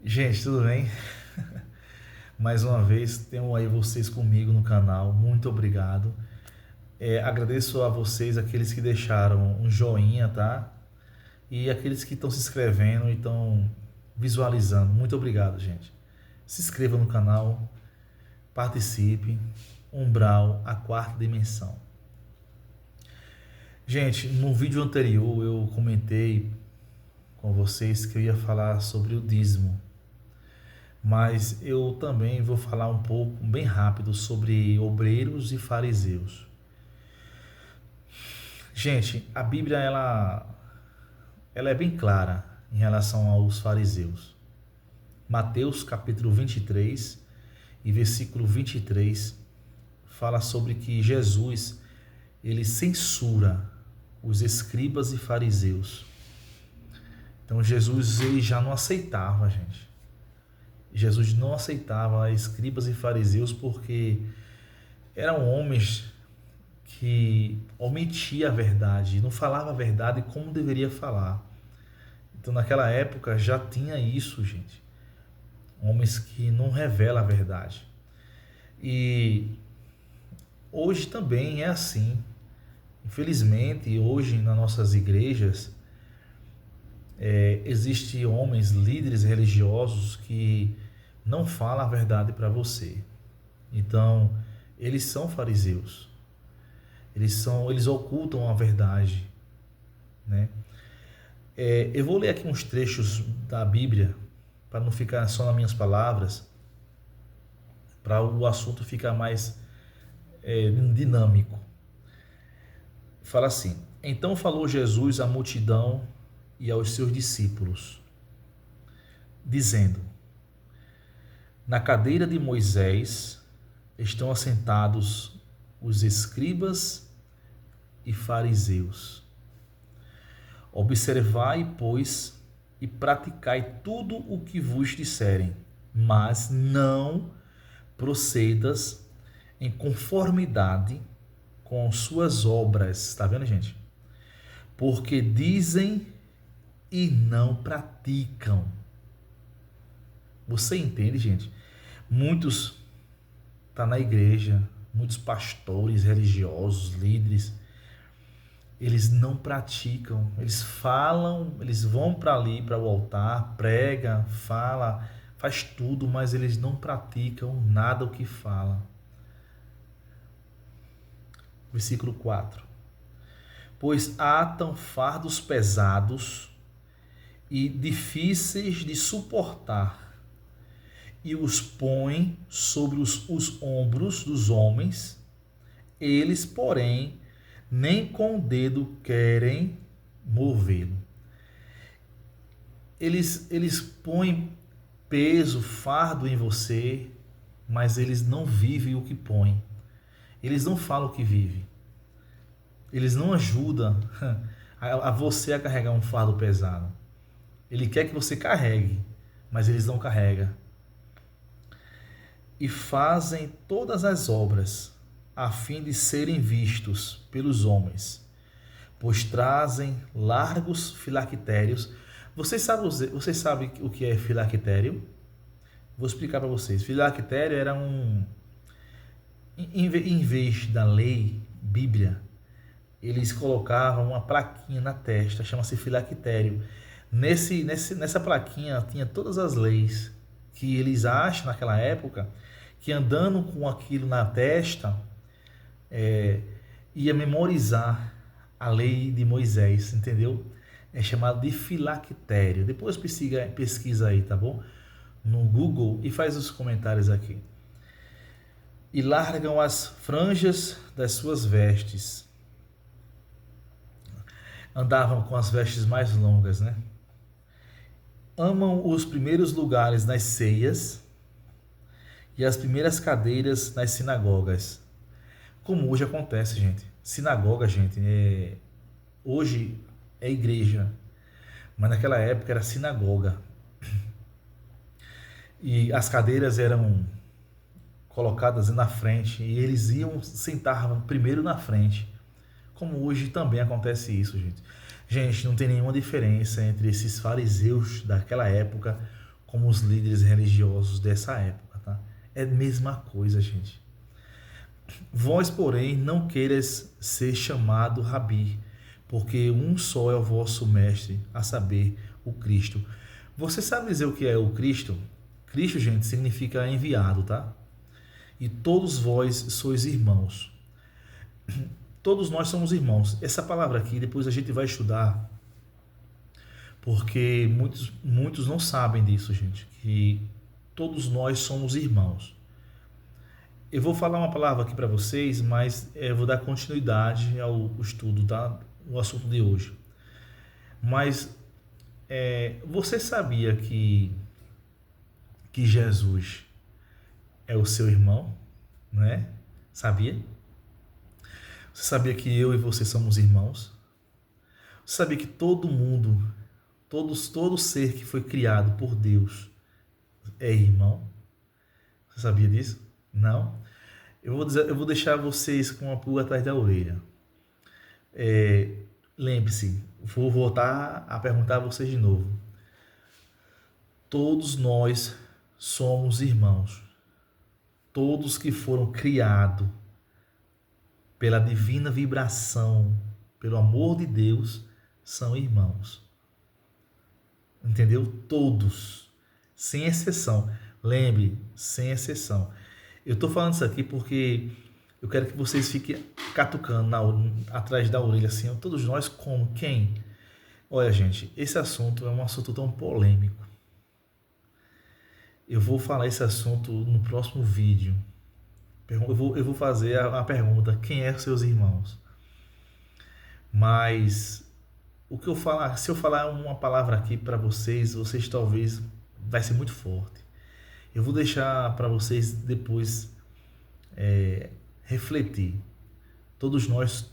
Gente, tudo bem? Mais uma vez, tenho aí vocês comigo no canal. Muito obrigado. Agradeço a vocês, aqueles que deixaram um joinha, tá? E aqueles que estão se inscrevendo e estão visualizando. Muito obrigado, gente. Se inscreva no canal, participe. Umbral, a quarta dimensão. Gente, no vídeo anterior eu comentei com vocês que eu ia falar sobre o dízimo. Mas eu também vou falar um pouco, bem rápido, sobre obreiros e fariseus. Gente, a Bíblia ela é bem clara em relação aos fariseus. Mateus capítulo 23 e versículo 23 fala sobre que Jesus ele censura os escribas e fariseus. Então Jesus ele já não aceitava, gente. Jesus não aceitava escribas e fariseus porque eram homens que omitia a verdade, não falava a verdade como deveria falar. Então naquela época já tinha isso, gente. Homens que não revelam a verdade. E hoje também é assim. Infelizmente, hoje nas nossas igrejas existem homens, líderes religiosos que não falam a verdade para você. Então, eles são fariseus. Eles ocultam a verdade, né? Eu vou ler aqui uns trechos da Bíblia para não ficar só nas minhas palavras, para o assunto ficar mais dinâmico. Fala assim: Então falou Jesus à multidão e aos seus discípulos, dizendo: Na cadeira de Moisés estão assentados os escribas e fariseus. Observai, pois, e praticai tudo o que vos disserem, mas não procedas em conformidade com suas obras. Está vendo, gente? Porque dizem e não praticam. Você entende, gente? Muitos tá na igreja, muitos pastores religiosos, líderes, eles não praticam, eles falam, eles vão para ali, para o altar, prega, fala, faz tudo, mas eles não praticam nada o que fala. Versículo 4. Pois atam fardos pesados e difíceis de suportar, e os põem sobre os ombros dos homens, eles, porém, nem com o dedo querem movê-lo. Eles põem peso, fardo em você, mas eles não vivem o que põem. Eles não falam o que vivem. Eles não ajudam a você a carregar um fardo pesado. Ele quer que você carregue, mas eles não carregam. E fazem todas as obras a fim de serem vistos pelos homens, pois trazem largos filactérios. Vocês sabem o que é filactério? Vou explicar para vocês. Filactério era em vez da lei, Bíblia, eles colocavam uma plaquinha na testa, chama-se filactério. Nessa plaquinha tinha todas as leis que eles acham naquela época que andando com aquilo na testa ia memorizar a lei de Moisés, entendeu? É chamado de filactério. Depois pesquisa aí, tá bom? No Google e faz os comentários aqui. E largam as franjas das suas vestes. Andavam com as vestes mais longas, né? Amam os primeiros lugares nas ceias e as primeiras cadeiras nas sinagogas. Como hoje acontece, gente. Sinagoga, gente, hoje é igreja, mas naquela época era sinagoga. E as cadeiras eram colocadas na frente e eles iam sentar primeiro na frente. Como hoje também acontece isso, gente. Gente, não tem nenhuma diferença entre esses fariseus daquela época como os líderes religiosos dessa época, tá? É a mesma coisa, gente. Vós, porém, não queiras ser chamado Rabi, porque um só é o vosso mestre, a saber, o Cristo. Você sabe dizer o que é o Cristo? Cristo, gente, significa enviado, tá? E todos vós sois irmãos. Todos nós somos irmãos. Essa palavra aqui, depois a gente vai estudar, porque muitos não sabem disso, gente, que todos nós somos irmãos. Eu vou falar uma palavra aqui para vocês, mas eu vou dar continuidade ao estudo, tá? O assunto de hoje. Mas você sabia que Jesus é o seu irmão, né? Sabia? Você sabia que eu e você somos irmãos? Você sabia que todo mundo, todo ser que foi criado por Deus é irmão? Você sabia disso? Não? Eu vou deixar vocês com uma pulga atrás da orelha. Lembre-se, vou voltar a perguntar a vocês de novo. Todos nós somos irmãos. Todos que foram criados pela divina vibração, pelo amor de Deus, são irmãos. Entendeu? Todos, sem exceção. Lembre, sem exceção. Eu estou falando isso aqui porque eu quero que vocês fiquem catucando atrás da orelha assim. Todos nós como? Quem? Olha, gente, esse assunto é um assunto tão polêmico. Eu vou falar esse assunto no próximo vídeo. Eu vou fazer a pergunta: quem é seus irmãos? Mas o que eu falar, se eu falar uma palavra aqui para vocês talvez vai ser muito forte. Eu vou deixar para vocês depois refletir. Todos nós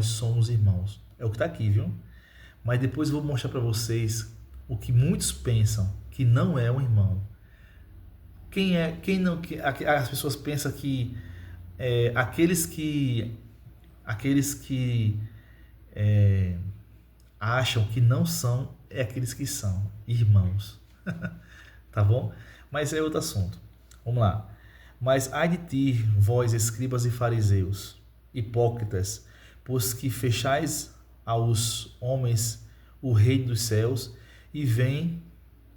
somos irmãos. É o que está aqui, viu? Mas depois eu vou mostrar para vocês o que muitos pensam que não é um irmão. Quem não? As pessoas pensam que aqueles que acham que não são aqueles que são irmãos. Tá bom? Mas é outro assunto. Vamos lá. Mas ai de ti, vós escribas e fariseus, hipócritas, pois que fechais aos homens o reino dos céus, e vem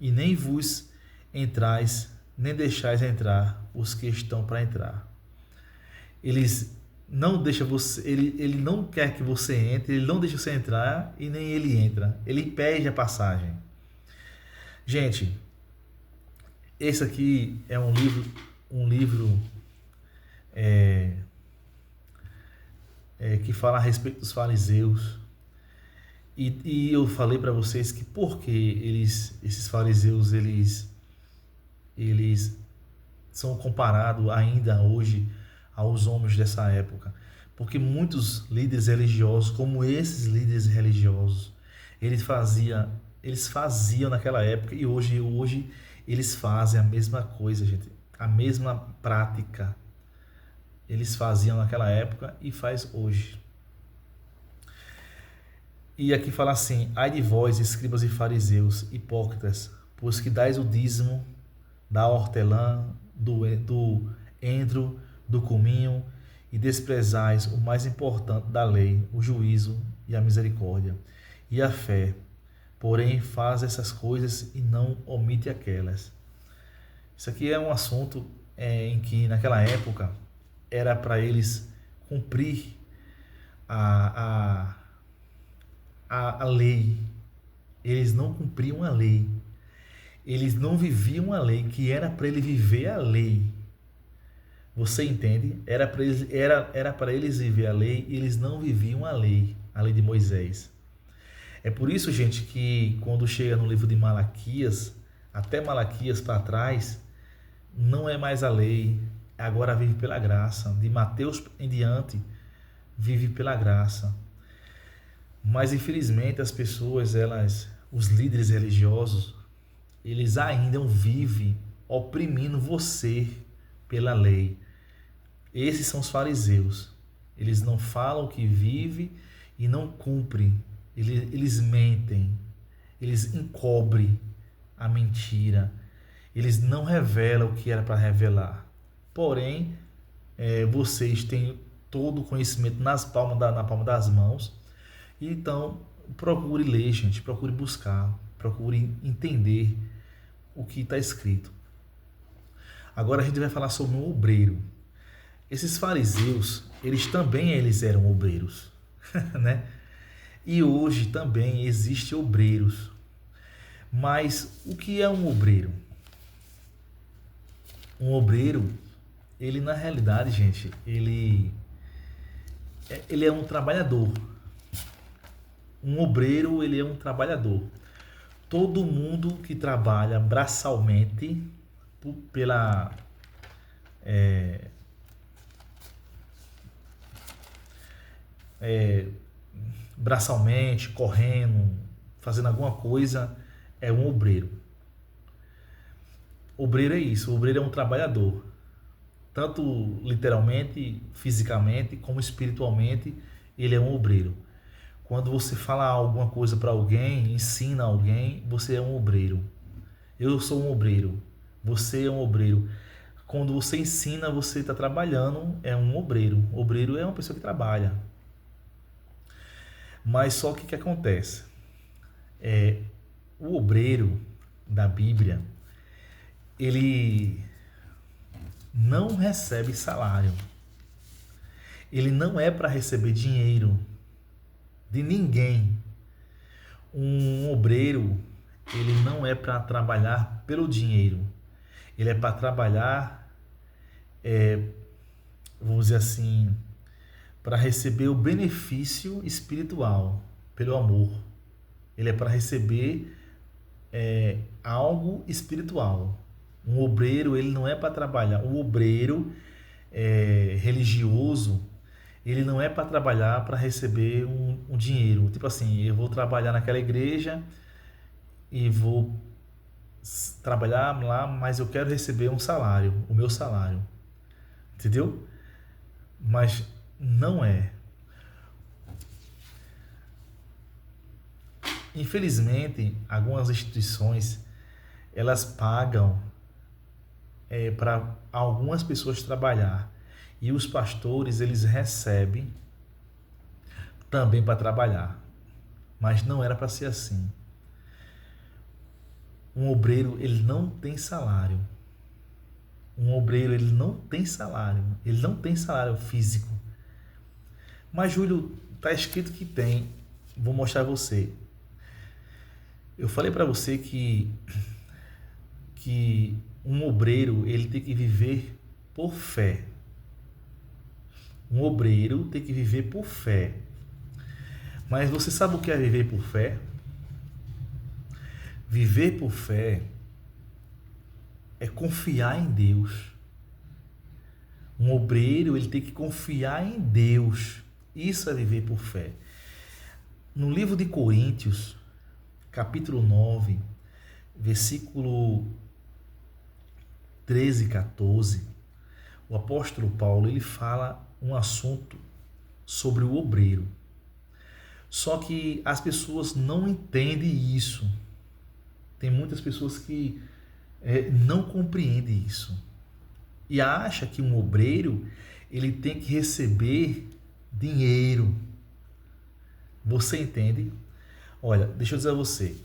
e nem vos entrais, nem deixais entrar os que estão para entrar. Eles não deixa você, ele não quer que você entre, ele não deixa você entrar e nem ele entra. Ele impede a passagem. Gente, esse aqui é um livro que fala a respeito dos fariseus. E eu falei para vocês que porque esses fariseus eles são comparados ainda hoje aos homens dessa época, porque muitos líderes religiosos, como esses líderes religiosos, eles faziam naquela época e hoje eles fazem a mesma coisa, gente, a mesma prática. Eles faziam naquela época e faz hoje. E aqui fala assim: ai de vós, escribas e fariseus, hipócritas, pois que dais o dízimo da hortelã, do endro, do cominho, e desprezais o mais importante da lei, o juízo e a misericórdia, e a fé. Porém, faz essas coisas e não omite aquelas. Isso aqui é um assunto em que, naquela época, era para eles cumprir a lei. Eles não cumpriam a lei. Eles não viviam a lei, que era para ele viver a lei. Você entende? Era para eles viver a lei e eles não viviam a lei de Moisés. É por isso, gente, que quando chega no livro de Malaquias, até Malaquias para trás, não é mais a lei, agora vive pela graça. De Mateus em diante, vive pela graça. Mas infelizmente as pessoas, os líderes religiosos, eles ainda vivem oprimindo você pela lei. Esses são os fariseus. Eles não falam o que vivem e não cumprem. Eles mentem, eles encobrem, a mentira. Eles não revelam o que era para revelar. Porém, vocês têm todo o conhecimento na palma das mãos. Então, procure ler, gente. Procure buscar. Procure entender o que está escrito. Agora a gente vai falar sobre um obreiro. Esses fariseus, eles eram obreiros, né? E hoje também existem obreiros. Mas o que é um obreiro? Um obreiro, ele na realidade, gente, ele é um trabalhador. Um obreiro, ele é um trabalhador. Todo mundo que trabalha braçalmente pela braçalmente, correndo, fazendo alguma coisa, é um obreiro. Obreiro é isso, obreiro é um trabalhador. Tanto literalmente, fisicamente, como espiritualmente, ele é um obreiro. Quando você fala alguma coisa para alguém, ensina alguém, você é um obreiro. Eu sou um obreiro. Você é um obreiro. Quando você ensina, você está trabalhando, é um obreiro. Obreiro é uma pessoa que trabalha. Mas só que o que acontece? O obreiro da Bíblia, ele não recebe salário. Ele não é para receber dinheiro de ninguém. Um obreiro, ele não é para trabalhar pelo dinheiro. Ele é para trabalhar, vamos dizer assim, para receber o benefício espiritual, pelo amor. Ele é para receber algo espiritual. Um obreiro, ele não é para trabalhar. O obreiro religioso, ele não é para trabalhar para receber um dinheiro. Tipo assim, eu vou trabalhar naquela igreja e vou trabalhar lá, mas eu quero receber um salário, o meu salário. Entendeu? Mas não é. Infelizmente, algumas instituições, elas pagam para algumas pessoas trabalhar. E os pastores, eles recebem também para trabalhar. Mas não era para ser assim. Um obreiro, ele não tem salário. Um obreiro, ele não tem salário. Ele não tem salário físico. Mas, Júlio, está escrito que tem. Vou mostrar a você. Eu falei para você que um obreiro, ele tem que viver por fé. Um obreiro tem que viver por fé. Mas você sabe o que é viver por fé? Viver por fé é confiar em Deus. Um obreiro, ele tem que confiar em Deus. Isso é viver por fé. No livro de Coríntios, capítulo 9, versículo 13 e 14, o apóstolo Paulo, ele fala um assunto sobre o obreiro. Só que as pessoas não entendem isso. Tem muitas pessoas que não compreendem isso. E acha que um obreiro, ele tem que receber dinheiro. Você entende? Olha, deixa eu dizer a você.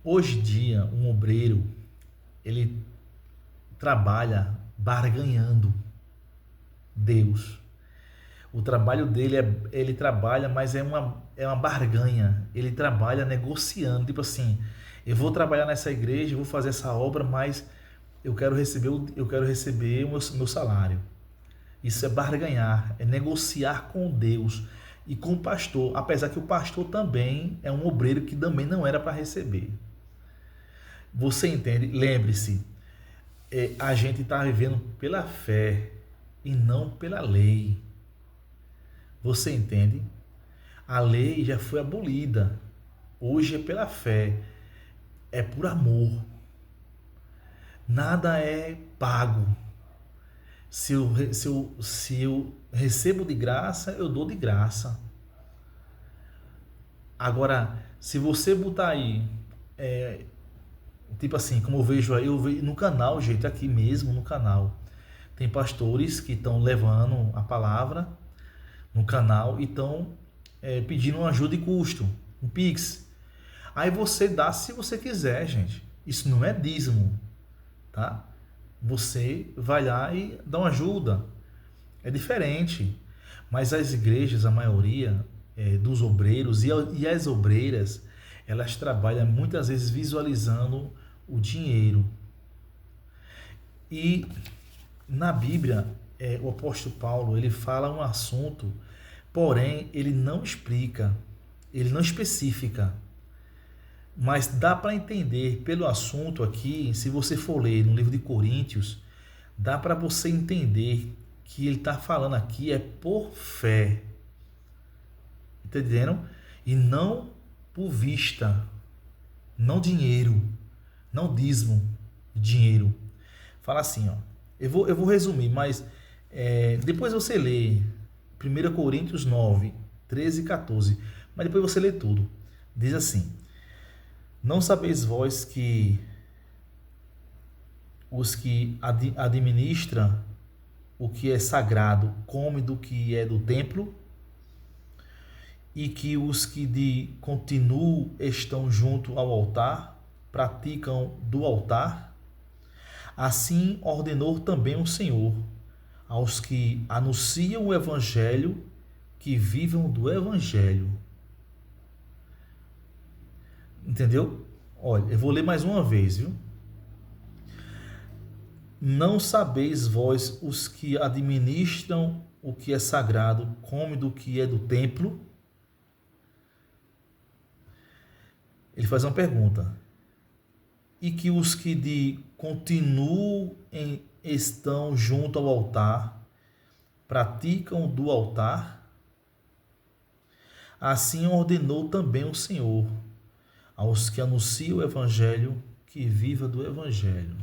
Hoje em dia, um obreiro, ele trabalha barganhando Deus. O trabalho dele ele trabalha, mas é uma barganha. Ele trabalha negociando, tipo assim, eu vou trabalhar nessa igreja, vou fazer essa obra, mas eu quero receber o meu salário. Isso é barganhar, é negociar com Deus e com o pastor, apesar que o pastor também é um obreiro que também não era para receber. Você entende? Lembre-se, a gente está vivendo pela fé e não pela lei. Você entende? A lei já foi abolida. Hoje é pela fé. É por amor. Nada é pago. Se eu recebo de graça, eu dou de graça. Agora, se você botar aí, tipo assim, como eu vejo no canal, gente, aqui mesmo no canal, tem pastores que estão levando a palavra no canal e estão pedindo uma ajuda de custo, um Pix. Aí você dá se você quiser, gente. Isso não é dízimo, tá? Você vai lá e dá uma ajuda. É diferente. Mas as igrejas, a maioria dos obreiros e as obreiras, elas trabalham muitas vezes visualizando o dinheiro. E na Bíblia, o apóstolo Paulo, ele fala um assunto, porém ele não explica, ele não especifica. Mas dá para entender pelo assunto aqui, se você for ler no livro de Coríntios, dá para você entender que ele está falando aqui é por fé. Entenderam? E não por vista, não dinheiro, não dízimo, dinheiro. Fala assim, ó. Eu vou resumir, mas depois você lê 1 Coríntios 9, 13 e 14, mas depois você lê tudo. Diz assim: não sabeis vós que os que administram o que é sagrado come do que é do templo, e que os que de continuo estão junto ao altar praticam do altar? Assim ordenou também o Senhor aos que anunciam o evangelho que vivam do evangelho. Entendeu? Olha, eu vou ler mais uma vez, viu? Não sabeis vós os que administram o que é sagrado, come do que é do templo? Ele faz uma pergunta. E que os que de continuam estão junto ao altar, praticam do altar? Assim ordenou também o Senhor aos que anunciam o evangelho que viva do evangelho.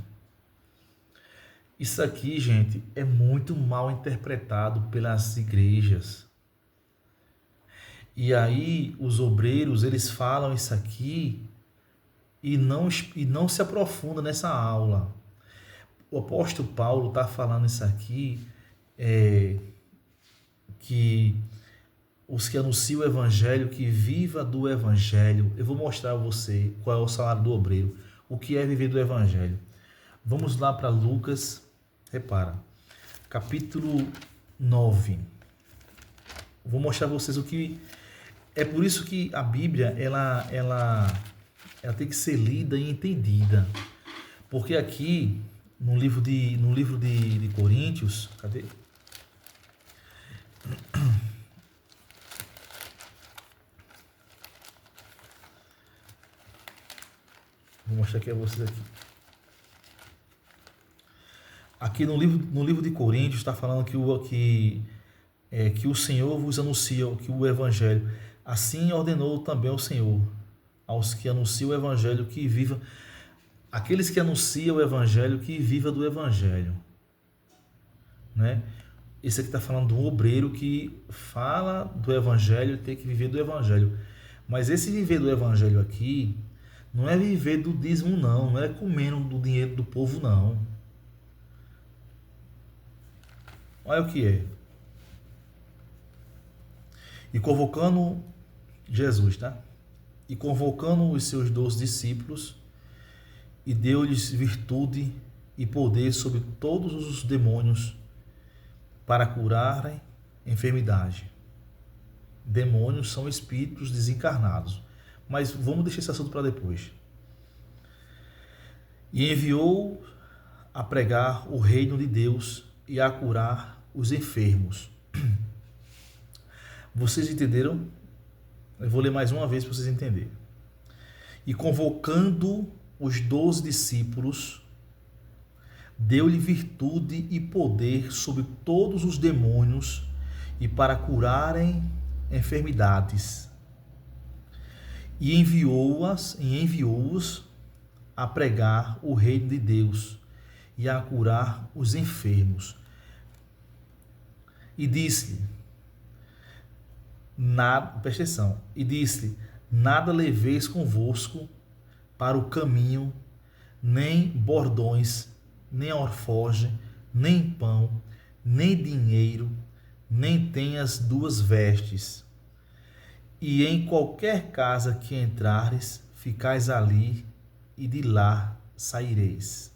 Isso aqui, gente, é muito mal interpretado pelas igrejas. E aí os obreiros, eles falam isso aqui e não se aprofunda nessa aula. O apóstolo Paulo está falando isso aqui, que os que anunciam o evangelho, que viva do evangelho. Eu vou mostrar a você qual é o salário do obreiro, o que é viver do evangelho. Vamos lá para Lucas, repara, capítulo 9. Vou mostrar a vocês o que... É por isso que a Bíblia, ela tem que ser lida e entendida. Porque aqui, no livro de Coríntios, cadê? Vou mostrar aqui a vocês aqui. Aqui no livro de Coríntios está falando que o Senhor vos anuncia que o Evangelho. Assim ordenou também o Senhor aos que anunciam o Evangelho que viva. Aqueles que anunciam o Evangelho que viva do Evangelho. Né? Esse aqui está falando do obreiro que fala do Evangelho e tem que viver do Evangelho. Mas esse viver do Evangelho aqui não é viver do dízimo, não é comendo do dinheiro do povo, não. Olha o que é. E convocando Jesus, tá? E convocando os seus 12 discípulos, e deu-lhes virtude e poder sobre todos os demônios para curarem enfermidade. Demônios são espíritos desencarnados. Mas vamos deixar esse assunto para depois. E enviou a pregar o reino de Deus e a curar os enfermos. Vocês entenderam? Eu vou ler mais uma vez para vocês entenderem. E convocando os 12 discípulos, deu-lhe virtude e poder sobre todos os demônios e para curarem enfermidades. E enviou-os a pregar o reino de Deus e a curar os enfermos. E disse-lhe, presta atenção, e disse-lhe, nada leveis convosco para o caminho, nem bordões, nem alforje, nem pão, nem dinheiro, nem tenhas duas vestes. E em qualquer casa que entrares, ficais ali, e de lá saireis.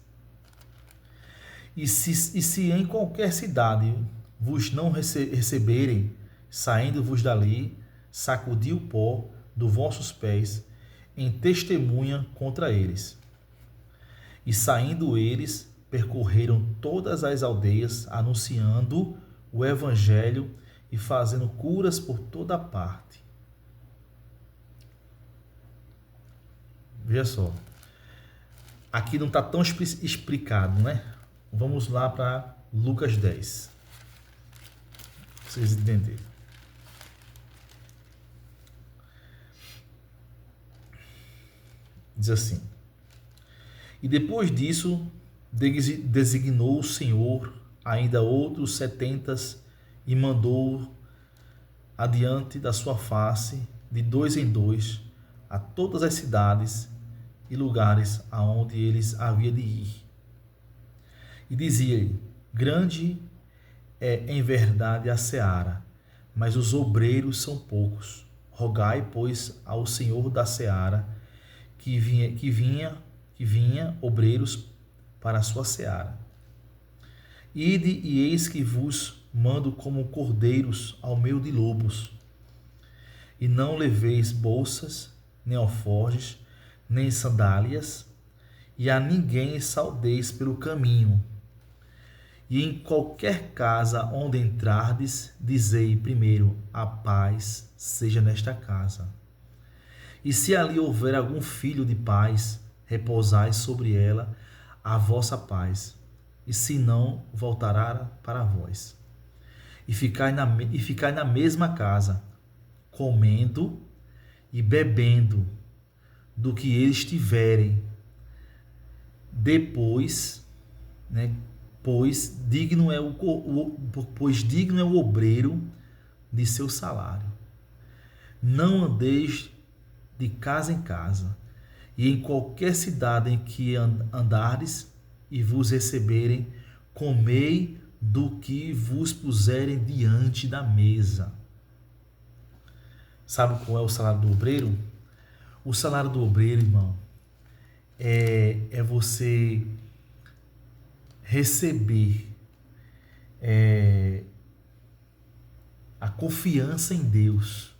E se em qualquer cidade vos não receberem, saindo-vos dali, sacudi o pó dos vossos pés, em testemunha contra eles. E saindo eles, percorreram todas as aldeias, anunciando o evangelho e fazendo curas por toda parte. Veja só, aqui não está tão explicado, né? Vamos lá para Lucas 10. Pra vocês entenderem. Diz assim: E depois disso, designou o Senhor ainda outros 70 e mandou adiante da sua face, de dois em dois, a todas as cidades e lugares aonde eles haviam de ir. E dizia-lhe: Grande é em verdade a seara, mas os obreiros são poucos. Rogai, pois, ao Senhor da seara que vinha obreiros para a sua seara. Ide, e eis que vos mando como cordeiros ao meio de lobos. E não leveis bolsas, nem alforjes, nem sandálias, e a ninguém saudeis pelo caminho. E em qualquer casa onde entrardes, dizei primeiro: a paz seja nesta casa. E se ali houver algum filho de paz, repousai sobre ela a vossa paz, e se não, voltará para vós. E ficai na mesma casa, comendo e bebendo do que eles tiverem. Depois, né, pois digno é o obreiro de seu salário. Não andeis de casa em casa, e em qualquer cidade em que andares e vos receberem, comei do que vos puserem diante da mesa. Sabe qual é o salário do obreiro? O salário do obreiro, irmão, é você receber a confiança em Deus.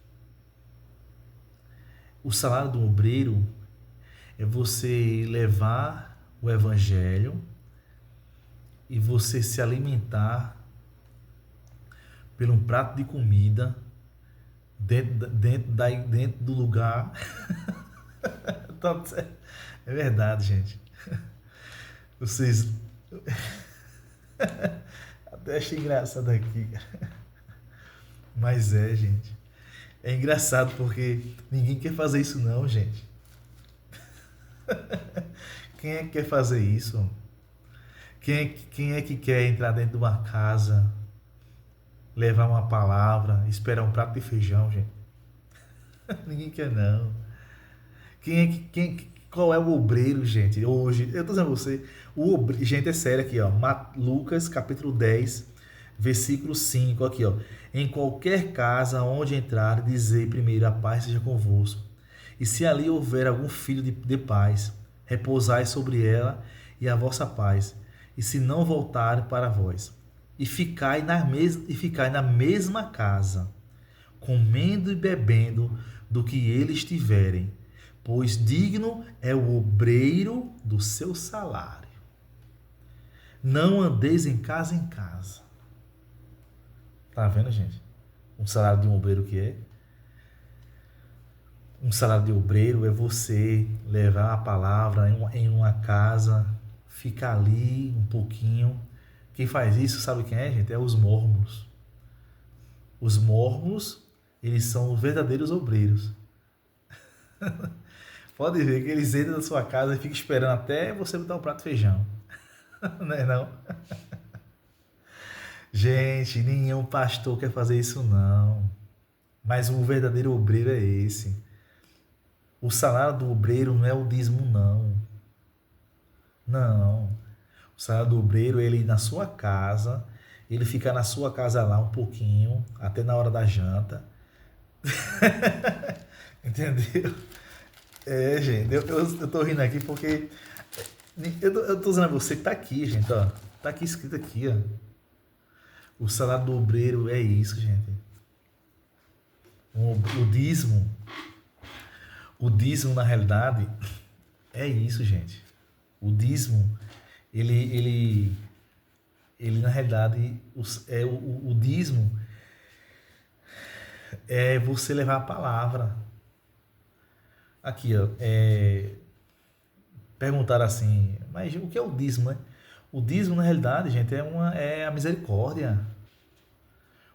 O salário do obreiro é você levar o evangelho e você se alimentar por um prato de comida dentro do lugar. É verdade, gente. Vocês até achei engraçado aqui, mas gente. É engraçado porque ninguém quer fazer isso não, gente. Quem é que quer fazer isso? Quem é que quer entrar dentro de uma casa, levar uma palavra, esperar um prato de feijão, gente? Ninguém quer não. Qual é o obreiro, gente? Hoje, eu tô dizendo a você, gente, é sério aqui, ó. Lucas, capítulo 10, versículo 5, aqui, ó. Em qualquer casa onde entrar, dizei primeiro: a paz seja convosco. E se ali houver algum filho de paz, repousai sobre ela e a vossa paz. E se não voltar para vós, e ficai na mesma casa, comendo e bebendo do que eles tiverem, pois digno é o obreiro do seu salário. Não andeis em casa em casa. Tá vendo, gente? Um salário de um obreiro que é? Um salário de obreiro é você levar a palavra em uma casa, ficar ali um pouquinho. Quem faz isso, sabe quem é, gente? É os mormons. Os mormons, eles são os verdadeiros obreiros. Pode ver que eles entram na sua casa e ficam esperando até você botar um prato de feijão. Não é não? Gente, nenhum pastor quer fazer isso não. Mas o verdadeiro obreiro é esse. O salário do obreiro não é o dízimo, não. Não. O salário do obreiro, ele ir na sua casa, ele fica na sua casa lá um pouquinho, até na hora da janta. Entendeu? É, gente, eu tô rindo aqui porque eu tô dizendo a você que tá aqui, gente, ó. Tá aqui escrito aqui, ó. O salário do obreiro é isso, gente. O dízimo, o dízimo na realidade é isso, gente. O dízimo, ele, ele, ele na realidade, o dízimo é você levar a palavra. Aqui, ó, perguntaram assim, mas o que é o dízimo, né? O dízimo, na realidade, gente, é a misericórdia.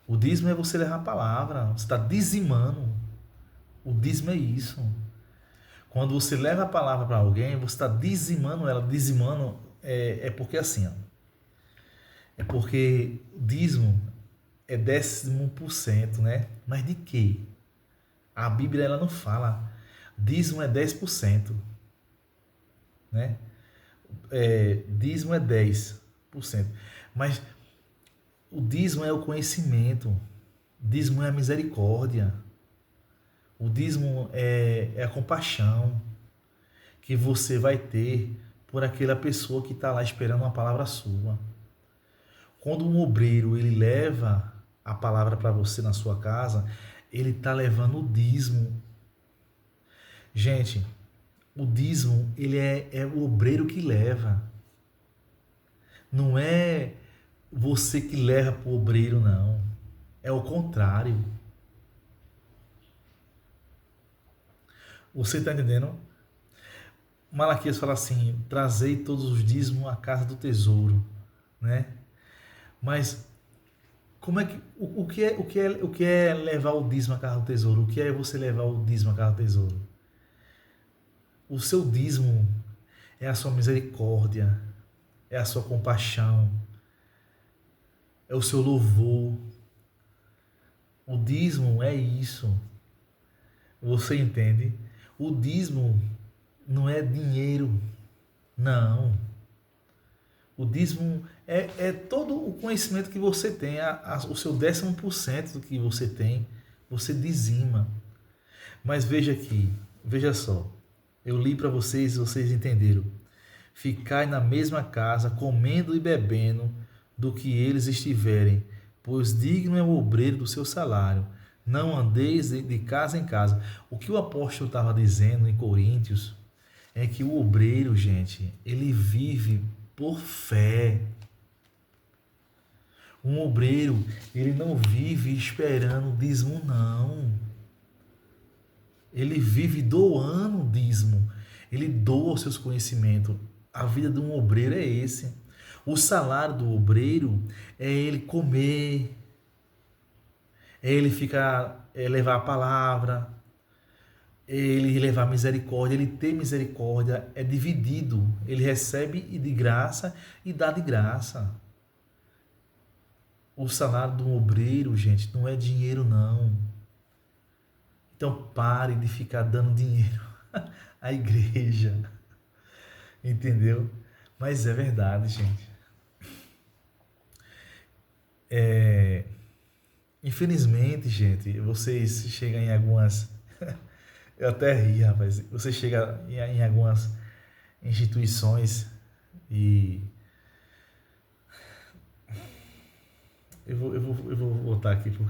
O dízimo é você levar a palavra, você está dizimando. O dízimo é isso. Quando você leva a palavra para alguém, você está dizimando ela. Dizimando é porque assim, ó, é porque dízimo é 10%, né? Mas de quê? A Bíblia ela não fala. Dízimo é 10%, né? Dízimo é 10%. Mas o dízimo é o conhecimento. O dízimo é a misericórdia. O dízimo é a compaixão que você vai ter por aquela pessoa que está lá esperando uma palavra sua. Quando um obreiro ele leva a palavra para você na sua casa, ele está levando o dízimo. Gente, o dízimo ele é o obreiro que leva. Não é você que leva para o obreiro, não. É o contrário. Você está entendendo? Malaquias fala assim: trazei todos os dízimos à casa do tesouro, né? Mas como é que o que é levar o dízimo à casa do tesouro? O que é você levar o dízimo à casa do tesouro? O seu dízimo é a sua misericórdia, é a sua compaixão, é o seu louvor. O dízimo é isso. Você entende? O dízimo não é dinheiro, não. O dízimo é todo o conhecimento que você tem, o seu 10% do que você tem, você dizima. Mas veja aqui, veja só. Eu li para vocês e vocês entenderam. Ficai na mesma casa, comendo e bebendo do que eles estiverem, pois digno é o obreiro do seu salário. Não andeis de casa em casa. O que o apóstolo estava dizendo em Coríntios é que o obreiro, gente, ele vive por fé. Um obreiro, ele não vive esperando dízimo, não. Ele vive doando dízimo. Ele doa os seus conhecimentos. A vida de um obreiro é esse. O salário do obreiro é ele comer, é ele ficar, levar a palavra, é ele levar misericórdia, ele ter misericórdia, é dividido. Ele recebe de graça e dá de graça. O salário do obreiro, gente, não é dinheiro, não. Então pare de ficar dando dinheiro à igreja. Entendeu? Mas é verdade, gente. Infelizmente, gente, vocês chegam em algumas. Eu até ri, rapaz. Você chega em algumas instituições e. Eu vou voltar aqui porque.